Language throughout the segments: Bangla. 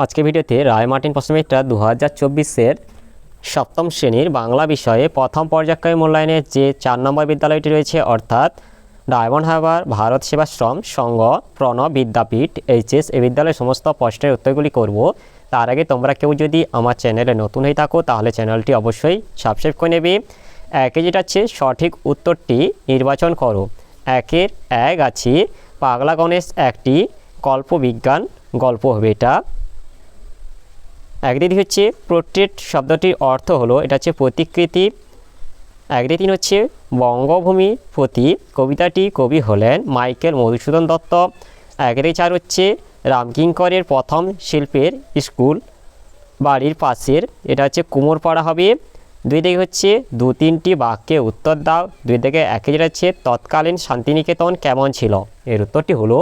আজকে ভিডিওতে রায় মার্টিন প্রশ্নবিদটা 2024-এর সপ্তম শ্রেণীর বাংলা বিষয়ে প্রথম পর্যায়ক্রমে মূল্যায়নের যে 4 নম্বর বিদ্যালয়টি রয়েছে অর্থাৎ ডায়মন্ড হারবার ভারত সেবাশ্রম সংঘ প্রণব বিদ্যাপীঠ এইচএস এই বিদ্যালয়ের সমস্ত প্রশ্নের উত্তরগুলি করব। তার আগে তোমরা কেউ যদি আমার চ্যানেলে নতুন হয়ে থাকো তাহলে চ্যানেলটি অবশ্যই সাবস্ক্রাইব করে নেবে। একে যেটা হচ্ছে সঠিক উত্তরটি নির্বাচন করো। একের এক আছে পাগলা গণেশ একটি কল্পবিজ্ঞান গল্প হবে। এটা একদিন হচ্ছে পোর্ট্রেট শব্দটির অর্থ হলো এটা হচ্ছে প্রতিকৃতি। একদিন হচ্ছে বঙ্গভূমি প্রতি কবিতাটি কবি হলেন মাইকেল মধুসূদন দত্ত। একদিন চার হচ্ছে রামকিঙ্করের প্রথম শিল্পের স্কুল বাড়ির পাশের, এটা হচ্ছে কুমোরপাড়া হবে। দুই দিকে হচ্ছে দু তিনটি বাক্যে উত্তর দাও। দুই দিকে একে যেটা হচ্ছে তৎকালীন শান্তিনিকেতন কেমন ছিল, এর উত্তরটি হলো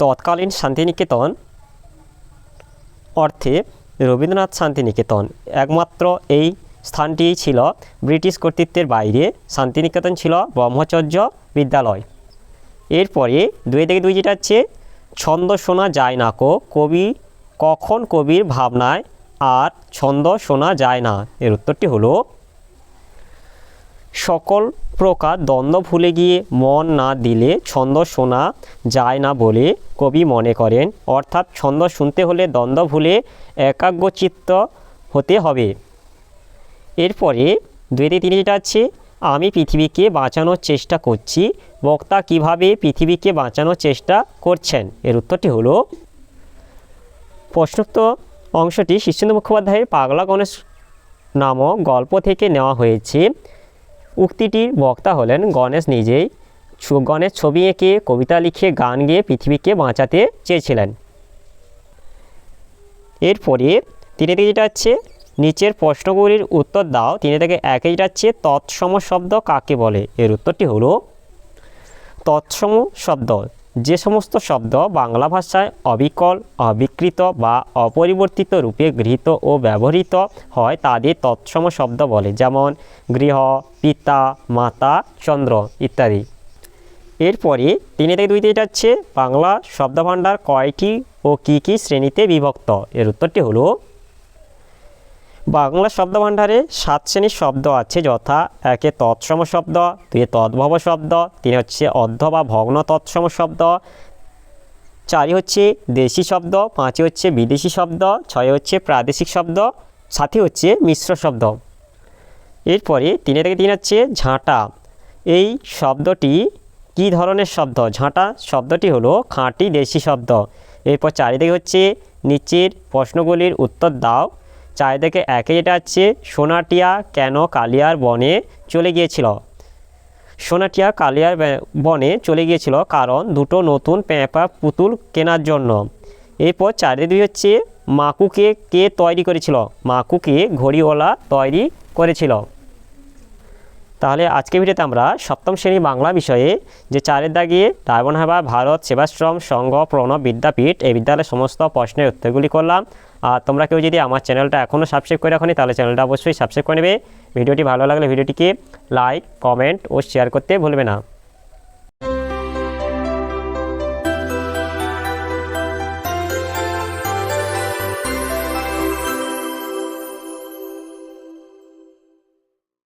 তৎকালীন শান্তিনিকেতন অর্থে রবীন্দ্রনাথ শান্তিনিকেতন একমাত্র এই স্থানটি ছিল ব্রিটিশ কর্তৃত্বের বাইরে। শান্তিনিকেতন ছিল ব্রহ্মচর্য বিদ্যালয়। এরপরে দুই থেকে দুই যেটা হচ্ছে ছন্দ শোনা যায় না কবি কখন কবির ভাবনায় আর ছন্দ শোনা যায় না, এর উত্তরটি হলো সকল প্রকার দ্বন্দ্ব ভুলে গিয়ে মন না দিলে ছন্দ শোনা যায় না বলে কবি মনে করেন। অর্থাৎ ছন্দ শুনতে হলে দ্বন্দ্ব ভুলে একাগ্রচিত্ত হতে হবে। এরপরে দুই থেকে তিন যেটা আছে আমি পৃথিবীকে বাঁচানোর চেষ্টা করছি, বক্তা কিভাবে পৃথিবীকে বাঁচানোর চেষ্টা করছেন, এর উত্তরটি হলো প্রশ্নোক্ত অংশটি শীর্ষেন্দু মুখোপাধ্যায়ের পাগলা গণেশ নামক গল্প থেকে নেওয়া হয়েছে। উক্তিটির বক্তা হলেন গণেশ নিজেই। গণেশ ছবি এঁকে কবিতা লিখে গান গেয়ে পৃথিবীকে বাঁচাতে চেয়েছিলেন। এরপরে তিনে থেকে যেটা হচ্ছে নিচের প্রশ্নগুলির উত্তর দাও। তিনে থেকে একে যেটা হচ্ছে তৎসম শব্দ কাকে বলে, এর উত্তরটি হলো তৎসম শব্দ যে সমস্ত শব্দ বাংলা ভাষায় অবিকল অবিকৃত বা অপরিবর্তিত রূপে গৃহীত ও ব্যবহৃত হয় তাদের তৎসম শব্দ বলে, যেমন গৃহ, পিতা, মাতা, চন্দ্র ইত্যাদি। এরপরে তিনে থেকে দুইতে এটা হচ্ছে বাংলা শব্দভাণ্ডার কয়টি ও কী কী শ্রেণীতে বিভক্ত, এর উত্তরটি হলো বাংলা শব্দভাণ্ডারে 7 শ্রেণীর শব্দ আছে, যথা একে তৎসম শব্দ, দুয়ে তদ্ভব শব্দ, তিনে হচ্ছে অর্ধ বা ভগ্ন তৎসম শব্দ, চারি হচ্ছে দেশি শব্দ, পাঁচে হচ্ছে বিদেশি শব্দ, ছয়ে হচ্ছে প্রাদেশিক শব্দ, সাথে হচ্ছে মিশ্র শব্দ। এরপরে তিনে থেকে তিন হচ্ছে ঝাঁটা। এই শব্দটি কী ধরনের শব্দ? ঝাঁটা শব্দটি হলো খাঁটি দেশি শব্দ। এরপর চারিদিকে হচ্ছে নিচের প্রশ্নগুলির উত্তর দাও। চারিদিকে একে যেটা আছে সোনাটিয়া কেন কালিয়ার বনে চলে গিয়েছিল। সোনাটিয়া কালিয়ার বনে চলে গিয়েছিল কারণ দুটো নতুন পেঁপা পুতুল কেনার জন্য। এরপর চারিদিকে হচ্ছে মাকুকে কে তৈরি করেছিল, মাকুকে ঘড়িওয়ালা তৈরি করেছিল। তাহলে আজকে ভিডিওতে আমরা সপ্তম শ্রেণী বাংলা বিষয়ে যে চারের দাগে ডায়মন্ড হারবার ভারত সেবাশ্রম সংঘ প্রণব বিদ্যাপীঠ এই বিদ্যালয়ের সমস্ত প্রশ্নের উত্তরগুলি করলাম। আর তোমরা কেউ যদি আমার চ্যানেলটা এখনও সাবস্ক্রাইব করে রাখোনি তাহলে চ্যানেলটা অবশ্যই সাবস্ক্রাইব করে নেবে। ভিডিওটি ভালো লাগলে ভিডিওটিকে লাইক, কমেন্ট ও শেয়ার করতে ভুলবে না।